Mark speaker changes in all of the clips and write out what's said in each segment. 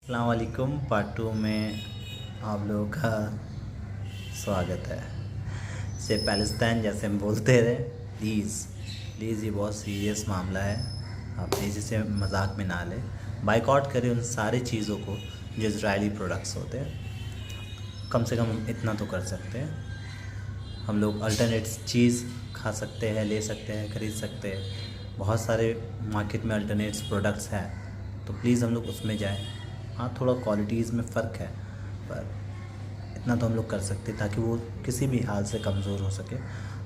Speaker 1: अस्सलाम वालेकुम। पार्ट 2 में आप लोगों का स्वागत है। से पैलेस्टाइन जैसे हम बोलते रहे, प्लीज़ ये बहुत सीरियस मामला है। आप प्लीज़ इसे मजाक में ना लें। बाइकआउट करें उन सारी चीज़ों को जो इजरायली प्रोडक्ट्स होते हैं। कम से कम हम इतना तो कर सकते हैं। हम लोग अल्टरनेट चीज़ खा सकते हैं, ले सकते हैं, ख़रीद सकते हैं। बहुत सारे मार्केट में अल्टरनेट्स प्रोडक्ट्स हैं, तो प्लीज़ हम लोग उसमें जाएं। हाँ, थोड़ा क्वालिटीज़ में फ़र्क है, पर इतना तो हम लोग कर सकते हैं ताकि वो किसी भी हाल से कमज़ोर हो सके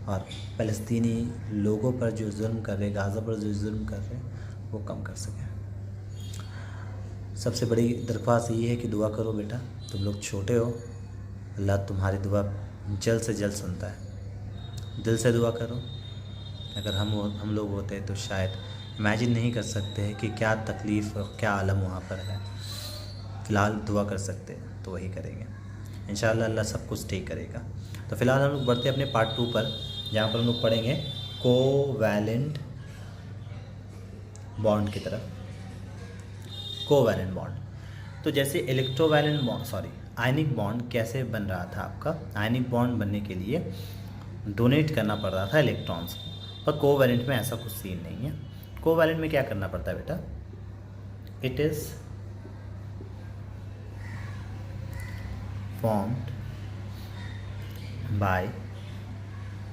Speaker 1: और फ़लस्तीनी लोगों पर जो जुल्म कर रहे, गाज़ा पर जो जुल्म कर रहे हैं, वो कम कर सकें। सबसे बड़ी दरख्वास्त ये है कि दुआ करो बेटा, तुम लोग छोटे हो, अल्लाह तुम्हारी दुआ जल्द से जल्द सुनता है। दिल से दुआ करो। अगर हम लोग होते तो शायद इमेजिन नहीं कर सकते हैं कि क्या तकलीफ़ और क्या आलम वहाँ पर है। फ़िलहाल दुआ कर सकते हैं तो वही करेंगे। इंशाअल्लाह अल्लाह सब कुछ ठीक करेगा। तो फ़िलहाल हम लोग बढ़ते हैं अपने पार्ट 2 पर, जहाँ पर हम लोग पढ़ेंगे कोवैलेंट बॉन्ड की तरफ। कोवैलेंट बॉन्ड, तो जैसे आयनिक बॉन्ड कैसे बन रहा था आपका। आयनिक बॉन्ड बनने के लिए डोनेट करना पड़ रहा था इलेक्ट्रॉन्स को, पर कोवैलेंट में ऐसा कुछ सीन नहीं है। कोवैलेंट में क्या करना पड़ता है बेटा, it is formed by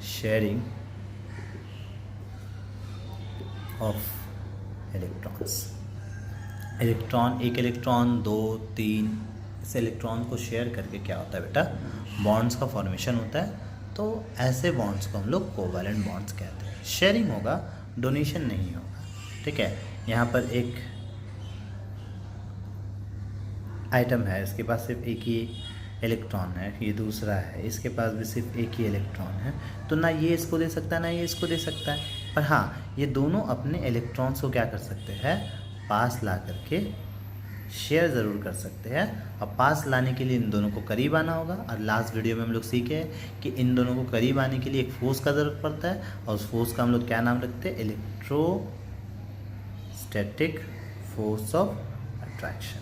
Speaker 1: sharing of electrons। एक इलेक्ट्रॉन, दो, तीन, इस इलेक्ट्रॉन को शेयर करके क्या होता है बेटा, बॉन्ड्स का फॉर्मेशन होता है। तो ऐसे बॉन्ड्स को हम लोग कोवैलेंट बॉन्ड्स कहते हैं। शेयरिंग होगा, डोनेशन नहीं होगा, ठीक है। यहाँ पर एक आइटम है, इसके पास सिर्फ एक ही इलेक्ट्रॉन है, ये दूसरा है, इसके पास भी सिर्फ एक ही इलेक्ट्रॉन है, तो ना ये इसको दे सकता है ना ये इसको दे सकता है। पर हाँ, ये दोनों अपने इलेक्ट्रॉन्स को क्या कर सकते हैं, पास ला करके शेयर ज़रूर कर सकते हैं। और पास लाने के लिए इन दोनों को करीब आना होगा। और लास्ट वीडियो में हम लोग सीखे हैं कि इन दोनों को करीब आने के लिए एक फोर्स का ज़रूरत पड़ता है, और उस फोर्स का हम लोग क्या नाम रखते हैं, electrostatic force of attraction.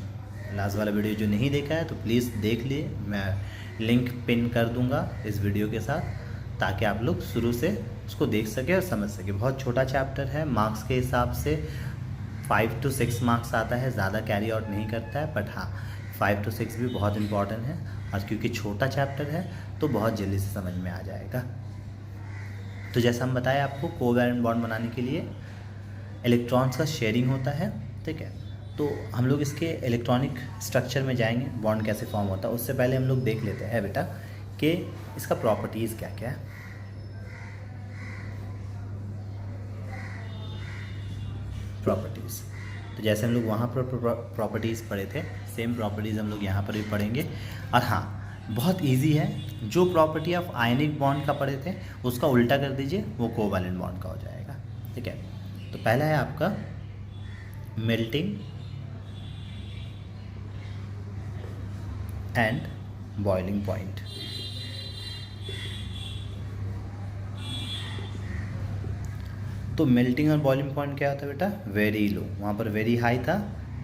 Speaker 1: Last वाला वीडियो जो नहीं देखा है तो प्लीज़ देख लिए, मैं लिंक पिन कर दूंगा इस वीडियो के साथ, ताकि आप लोग शुरू से उसको देख सके और समझ सके। बहुत छोटा चैप्टर है, मार्क्स के हिसाब से 5 to 6 मार्क्स आता है, ज़्यादा कैरी आउट नहीं करता है, बट हाँ 5 to 6 भी बहुत इंपॉर्टेंट है। और क्योंकि छोटा चैप्टर है तो बहुत जल्दी से समझ में आ जाएगा। तो जैसा हम बताए आपको, कोवैलेंट बॉन्ड बनाने के लिए इलेक्ट्रॉन्स का शेयरिंग होता है, ठीक है। तो हम लोग इसके इलेक्ट्रॉनिक स्ट्रक्चर में जाएंगे, बॉन्ड कैसे फॉर्म होता है। उससे पहले हम लोग देख लेते हैं बेटा कि इसका प्रॉपर्टीज़ क्या क्या है। प्रॉपर्टीज़, तो जैसे हम लोग वहाँ पर प्रॉपर्टीज़ पढ़े थे, सेम प्रॉपर्टीज़ हम लोग यहाँ पर भी पढ़ेंगे। और हाँ, बहुत इजी है, जो प्रॉपर्टी आप आयनिक बॉन्ड का पढ़े थे उसका उल्टा कर दीजिए, वो कोवैलेंट बॉन्ड का हो जाएगा, ठीक है। तो पहला है आपका मेल्टिंग एंड बॉइलिंग पॉइंट। तो मेल्टिंग और बॉइलिंग पॉइंट क्या होता है बेटा, वेरी लो। वहाँ पर वेरी हाई था,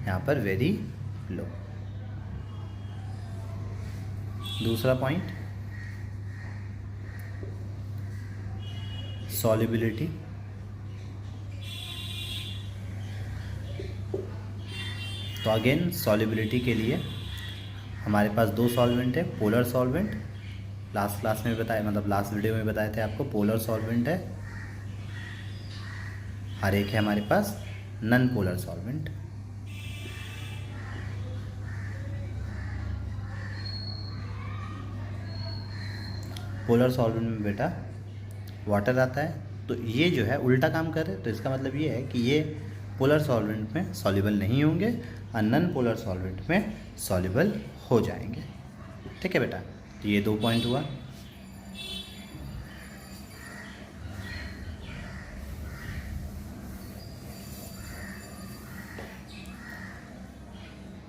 Speaker 1: यहाँ पर वेरी लो। दूसरा पॉइंट सॉल्युबिलिटी। तो अगेन सॉल्युबिलिटी के लिए हमारे पास दो सॉल्वेंट है, पोलर सॉल्वेंट, लास्ट क्लास में बताया, मतलब लास्ट वीडियो में बताए थे आपको, पोलर सॉल्वेंट है, और एक है हमारे पास non polar solvent. Polar solvent में बेटा वाटर आता है, तो ये जो है उल्टा काम कर रहे हैं, तो इसका मतलब ये है कि ये पोलर सॉल्वेंट में सॉल्युबल नहीं होंगे और नॉन पोलर सॉल्वेंट में सॉल्युबल हो जाएंगे, ठीक है बेटा। तो ये 2 पॉइंट हुआ।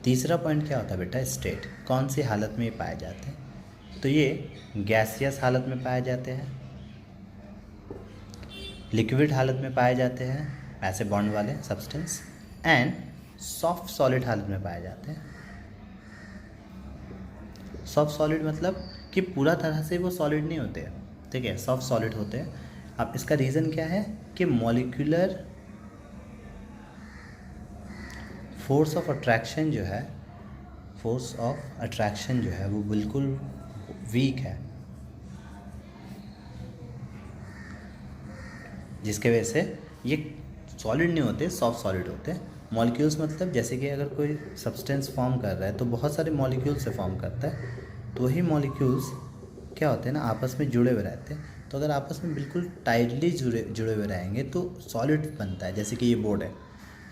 Speaker 1: तीसरा पॉइंट क्या होता है बेटा, स्टेट, कौन सी हालत में ये पाए जाते हैं। तो ये गैसियस हालत में पाए जाते हैं, लिक्विड हालत में पाए जाते हैं ऐसे बॉन्ड वाले सब्सटेंस, एंड सॉफ्ट सॉलिड हालत में पाए जाते हैं। सॉफ्ट सॉलिड मतलब कि पूरा तरह से वो सॉलिड नहीं होते हैं, ठीक है, सॉफ्ट सॉलिड होते हैं। अब इसका रीज़न क्या है कि मॉलिक्यूलर फोर्स ऑफ अट्रैक्शन जो है, फोर्स ऑफ अट्रैक्शन जो है वो बिल्कुल वीक है, जिसके वजह से ये सॉलिड नहीं होते, सॉफ्ट सॉलिड होते हैं। मॉलिक्यूल्स मतलब जैसे कि अगर कोई सब्सटेंस फॉर्म कर रहा है तो बहुत सारे मॉलिक्यूल से फॉर्म करता है, तो वही मॉलिक्यूल्स क्या होते हैं ना, आपस में जुड़े हुए रहते हैं। तो अगर आपस में बिल्कुल टाइटली जुड़े हुए रहेंगे तो सॉलिड बनता है, जैसे कि ये बोर्ड है,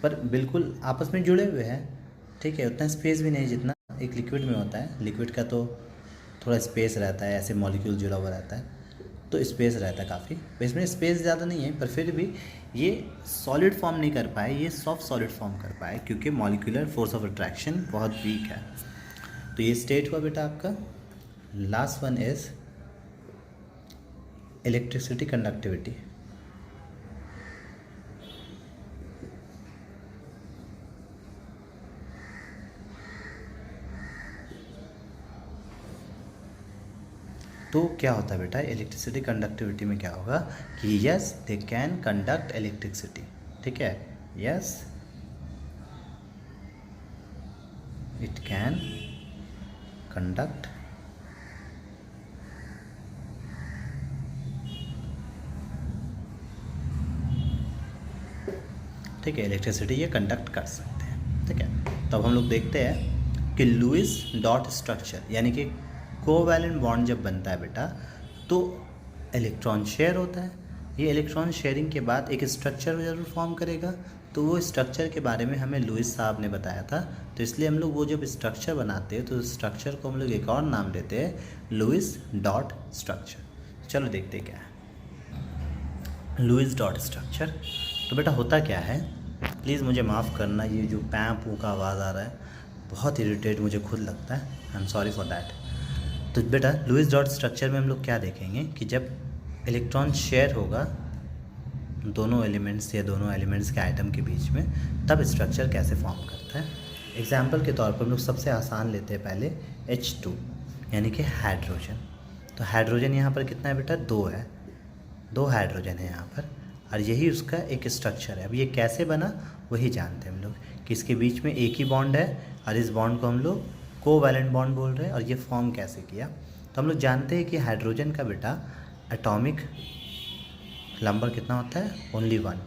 Speaker 1: पर बिल्कुल आपस में जुड़े हुए हैं, ठीक है, उतना स्पेस भी नहीं जितना एक लिक्विड में होता है। लिक्विड का तो थोड़ा स्पेस रहता है, ऐसे मॉलिक्यूल जुड़ा हुआ रहता है तो स्पेस रहता है काफ़ी, इसमें स्पेस ज़्यादा नहीं है, पर फिर भी ये सॉलिड फॉर्म नहीं कर पाए, ये सॉफ्ट सॉलिड फॉर्म कर पाए क्योंकि मॉलिक्यूलर फोर्स ऑफ अट्रैक्शन बहुत वीक है। तो ये स्टेट हुआ बेटा आपका। Last one is electricity conductivity. तो क्या होता है बेटा, इलेक्ट्रिसिटी कंडक्टिविटी में क्या होगा कि yes they can conduct electricity, ठीक है, यस इट कैन कंडक्ट ठीक है, इलेक्ट्रिसिटी ये कंडक्ट कर सकते हैं, ठीक है। तब हम लोग देखते हैं कि लुईस डॉट स्ट्रक्चर, यानी कि कोवैलेंट बॉन्ड जब बनता है बेटा तो इलेक्ट्रॉन शेयर होता है। ये इलेक्ट्रॉन शेयरिंग के बाद एक स्ट्रक्चर ज़रूर फॉर्म करेगा, तो वो स्ट्रक्चर के बारे में हमें लुईस साहब ने बताया था, तो इसलिए हम लोग वो जब स्ट्रक्चर बनाते हैं तो स्ट्रक्चर को हम लोग एक और नाम देते हैं लुईस डॉट स्ट्रक्चर। चलो देखते क्या है लुईस डॉट स्ट्रक्चर। तो बेटा होता क्या है, प्लीज़ मुझे माफ़ करना, ये जो पैं पू का आवाज़ आ रहा है बहुत इरिटेट मुझे खुद लगता है, I am sorry for that. तो बेटा लुईस डॉट स्ट्रक्चर में हम लोग क्या देखेंगे कि जब इलेक्ट्रॉन शेयर होगा दोनों एलिमेंट्स या दोनों एलिमेंट्स के आइटम के बीच में, तब स्ट्रक्चर कैसे फॉर्म करता है। एग्जाम्पल के तौर पर हम लोग सबसे आसान लेते हैं पहले H2 यानी कि हाइड्रोजन। तो हाइड्रोजन यहाँ पर कितना है बेटा, 2 है, 2 हाइड्रोजन है यहाँ पर, और यही उसका एक स्ट्रक्चर है। अब ये कैसे बना वही जानते हैं हम लोग कि इसके बीच में एक ही बॉन्ड है और इस बॉन्ड को हम लोग कोवैलेंट बॉन्ड बोल रहे हैं, और ये फॉर्म कैसे किया। तो हम लोग जानते हैं कि हाइड्रोजन का बेटा एटॉमिक नंबर कितना होता है, ओनली 1।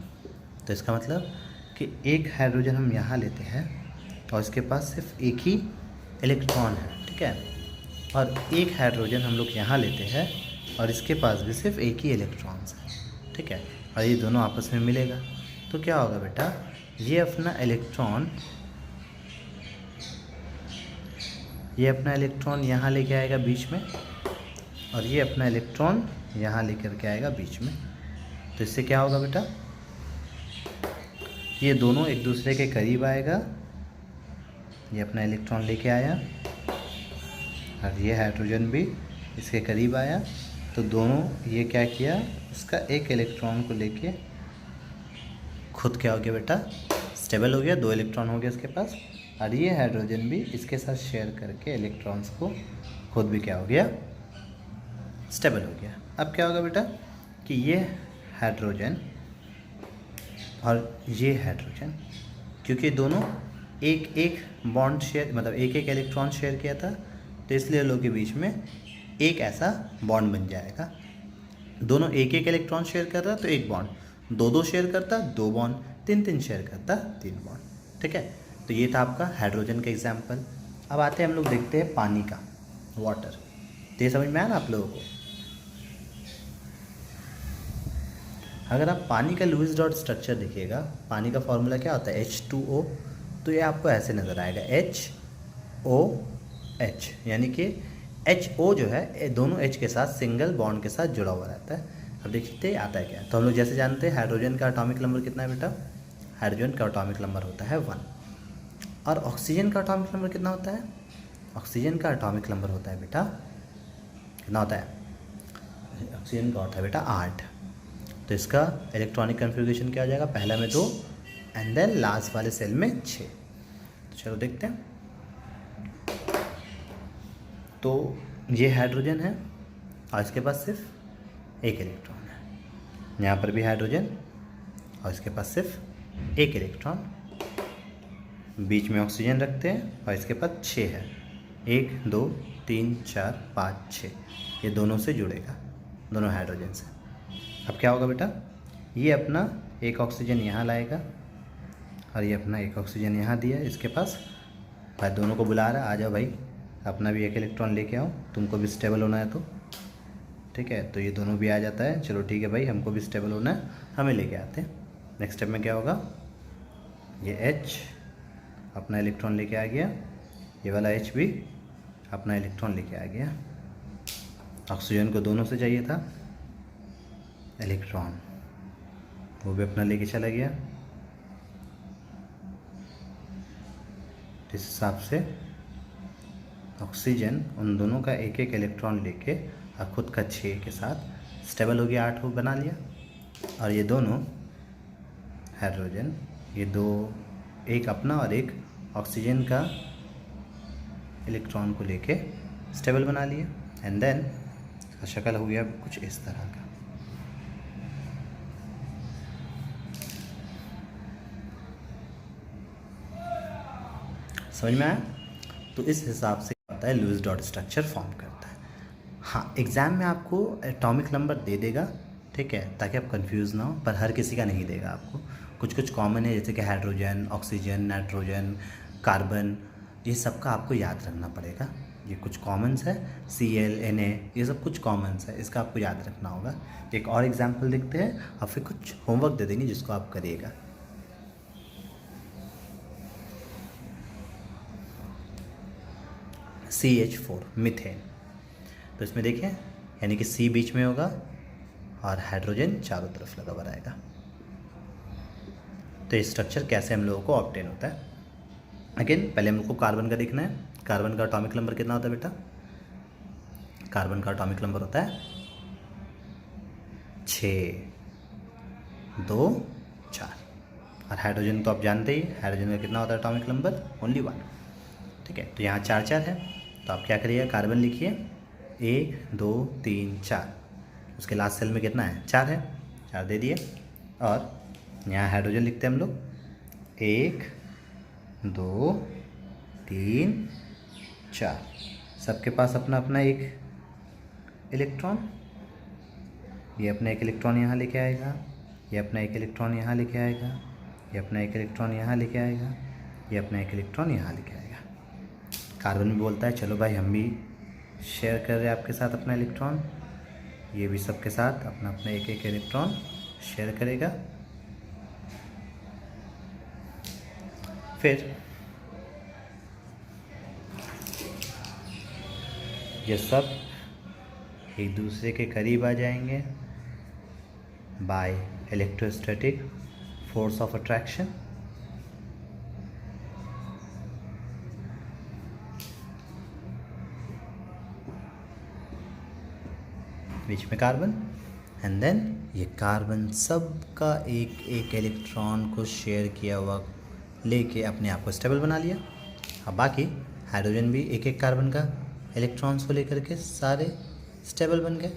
Speaker 1: तो इसका मतलब कि एक हाइड्रोजन हम यहाँ लेते हैं और इसके पास सिर्फ एक ही इलेक्ट्रॉन है, ठीक है, और एक हाइड्रोजन हम लोग यहाँ लेते हैं और इसके पास भी सिर्फ एक ही इलेक्ट्रॉन्स है, ठीक है, और ये दोनों आपस में मिलेगा। तो क्या होगा बेटा, ये अपना इलेक्ट्रॉन यहाँ लेके आएगा बीच में, और ये अपना इलेक्ट्रॉन यहाँ लेकर के आएगा बीच में। तो इससे क्या होगा बेटा, ये दोनों एक दूसरे के करीब आएगा, ये अपना इलेक्ट्रॉन लेके आया और ये हाइड्रोजन भी इसके करीब आया, तो दोनों ये क्या किया, इसका एक इलेक्ट्रॉन को लेके खुद क्या हो गया बेटा, स्टेबल हो गया, 2 इलेक्ट्रॉन हो गया इसके पास, और ये हाइड्रोजन भी इसके साथ शेयर करके इलेक्ट्रॉन्स को खुद भी क्या हो गया, स्टेबल हो गया। अब क्या होगा बेटा कि ये हाइड्रोजन और ये हाइड्रोजन, क्योंकि दोनों एक एक बॉन्ड शेयर मतलब एक एक इलेक्ट्रॉन शेयर किया था, तो इसलिए लोगों के बीच में एक ऐसा बॉन्ड बन जाएगा। दोनों एक एक इलेक्ट्रॉन शेयर कर रहा तो एक बॉन्ड, 2 शेयर करता 2 बॉन्ड, 3 शेयर करता 3 बॉन्ड, ठीक है। तो ये था आपका हाइड्रोजन का एग्जाम्पल। अब आते हैं हम लोग देखते हैं पानी का, वाटर। तो ये समझ में आया ना आप लोगों को। अगर आप पानी का लुईस डॉट स्ट्रक्चर देखिएगा, पानी का फॉर्मूला क्या होता है, H2O। तो ये आपको ऐसे नज़र आएगा HOH, यानी कि HO जो है दोनों H के साथ सिंगल बॉन्ड के साथ जुड़ा हुआ रहता है। अब देखते आता है क्या, तो हम लोग जैसे जानते हैं हाइड्रोजन का एटॉमिक नंबर कितना है बेटा, हाइड्रोजन का एटॉमिक नंबर होता है 1, और ऑक्सीजन का एटॉमिक नंबर कितना होता है, ऑक्सीजन का एटॉमिक नंबर होता है बेटा कितना होता है, ऑक्सीजन का होता है बेटा 8। तो इसका इलेक्ट्रॉनिक कन्फिग्रेशन क्या हो जाएगा, पहला में 2 एंड देन लास्ट वाले सेल में 6। तो चलो देखते हैं। तो ये हाइड्रोजन है और इसके पास सिर्फ एक इलेक्ट्रॉन है। यहाँ पर भी हाइड्रोजन और इसके पास सिर्फ एक इलेक्ट्रॉन। बीच में ऑक्सीजन रखते हैं और इसके पास 6 है, 1 2 3 4 5 6, ये दोनों से जुड़ेगा, दोनों हाइड्रोजन से। अब क्या होगा बेटा, ये अपना एक ऑक्सीजन यहाँ लाएगा और ये अपना एक ऑक्सीजन यहाँ दिया इसके पास। भाई दोनों को बुला रहा है, आ जाओ भाई अपना भी एक इलेक्ट्रॉन लेके आओ, तुमको भी स्टेबल होना है तो ठीक है। तो ये दोनों भी आ जाता है, चलो ठीक है भाई, हमको भी स्टेबल होना है, हमें लेके आते हैं। नेक्स्ट स्टेप में क्या होगा, ये H अपना इलेक्ट्रॉन लेके आ गया, ये वाला H भी अपना इलेक्ट्रॉन लेके आ गया। ऑक्सीजन को दोनों से चाहिए था इलेक्ट्रॉन, वो भी अपना लेके चला गया। इस हिसाब से ऑक्सीजन उन दोनों का एक एक इलेक्ट्रॉन लेके और खुद का 6 के साथ स्टेबल हो गया, 8 को बना लिया। और ये दोनों हाइड्रोजन, ये दो, एक अपना और एक ऑक्सीजन का इलेक्ट्रॉन को लेके स्टेबल बना लिया। एंड देन इसका शक्ल हो गया कुछ इस तरह का। समझ में आया? तो इस हिसाब से होता है लुईस डॉट स्ट्रक्चर फॉर्म करता है। हाँ, एग्ज़ाम में आपको एटॉमिक नंबर दे देगा, ठीक है, ताकि आप कंफ्यूज ना हो, पर हर किसी का नहीं देगा आपको। कुछ कुछ कॉमन है, जैसे कि हाइड्रोजन, ऑक्सीजन, नाइट्रोजन, कार्बन, ये सब का आपको याद रखना पड़ेगा। ये कुछ कॉमन्स है, Cl, Na, ये सब कुछ कॉमन्स है, इसका आपको याद रखना होगा। एक और एग्जाम्पल देखते हैं और फिर कुछ होमवर्क दे देंगे जिसको आप करिएगा। CH4 मीथेन, तो इसमें देखें यानी कि C बीच में होगा और हाइड्रोजन चारों तरफ लगा हुआ रहेगा। तो ये स्ट्रक्चर कैसे हम लोगों को ऑब्टेन होता है। अगेन पहले हम लोग को कार्बन का देखना है। कार्बन का एटॉमिक नंबर कितना होता है बेटा? कार्बन का एटॉमिक नंबर होता है 6 2 4। और हाइड्रोजन तो आप जानते ही, हाइड्रोजन का कितना होता है एटॉमिक नंबर? ओनली 1, ठीक है। तो यहाँ 4 4 है, तो आप क्या करिएगा, कार्बन लिखिए 1 2 3 4, उसके लास्ट सेल में कितना है? 4 है, 4 दे दिए। और यहाँ हाइड्रोजन लिखते हैं हम लोग 1 2 3 4, सबके पास अपना अपना एक इलेक्ट्रॉन। ये अपना एक इलेक्ट्रॉन यहाँ लेके आएगा, ये अपना एक इलेक्ट्रॉन यहाँ लेके आएगा, ये अपना एक इलेक्ट्रॉन यहाँ लेके आएगा, ये अपना एक इलेक्ट्रॉन यहाँ लेके आएगा। कार्बन भी बोलता है चलो भाई हम भी शेयर कर रहे हैं आपके साथ अपना इलेक्ट्रॉन, ये भी सबके साथ अपना अपना एक एक इलेक्ट्रॉन शेयर करेगा। फिर ये सब एक दूसरे के करीब आ जाएंगे by electrostatic force of attraction. बीच में कार्बन, एंड देन ये कार्बन सब का एक एक इलेक्ट्रॉन को शेयर किया हुआ लेके अपने आप को स्टेबल बना लिया। अब बाकी हाइड्रोजन भी एक एक कार्बन का इलेक्ट्रॉन्स को लेकर के सारे स्टेबल बन गए।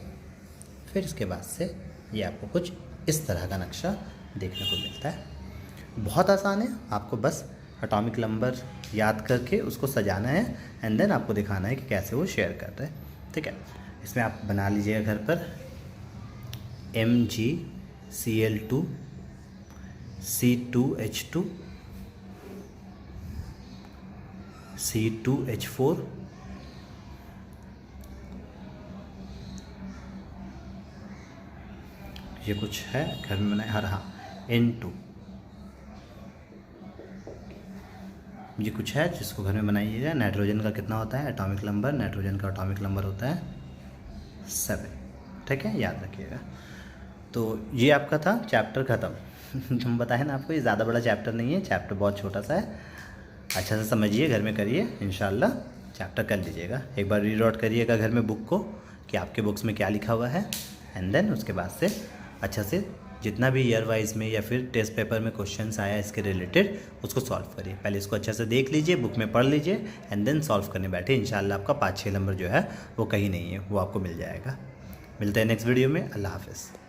Speaker 1: फिर इसके बाद से ये आपको कुछ इस तरह का नक्शा देखने को मिलता है। बहुत आसान है, आपको बस एटॉमिक नंबर याद करके उसको सजाना है एंड देन आपको दिखाना है कि कैसे वो शेयर कर रहे हैं, ठीक है। इसमें आप बना लीजिएगा घर पर MgCl2 C2H2 C2H4 ये कुछ है घर में बनाए। हाँ, N2 ये कुछ है जिसको घर में बनाइएगा। नाइट्रोजन का कितना होता है एटॉमिक नंबर? नाइट्रोजन का एटॉमिक नंबर होता है 7, ठीक है, याद रखिएगा। तो ये आपका था चैप्टर ख़त्म। हम बताए ना आपको, ये ज़्यादा बड़ा चैप्टर नहीं है, चैप्टर बहुत छोटा सा है। अच्छा से समझिए, घर में करिए, इंशाल्लाह चैप्टर कर लीजिएगा। एक बार रीड आउट करिएगा घर में बुक को कि आपके बुक्स में क्या लिखा हुआ है, एंड देन उसके बाद से अच्छा से जितना भी ईयर वाइज में या फिर टेस्ट पेपर में क्वेश्चंस आया इसके रिलेटेड उसको सॉल्व करिए। पहले इसको अच्छे से देख लीजिए, बुक में पढ़ लीजिए एंड देन सॉल्व करने बैठे। इंशाल्लाह आपका 5-6 नंबर जो है वो कहीं नहीं है, वो आपको मिल जाएगा। मिलते हैं नेक्स्ट वीडियो में। अल्लाह हाफ़िज़।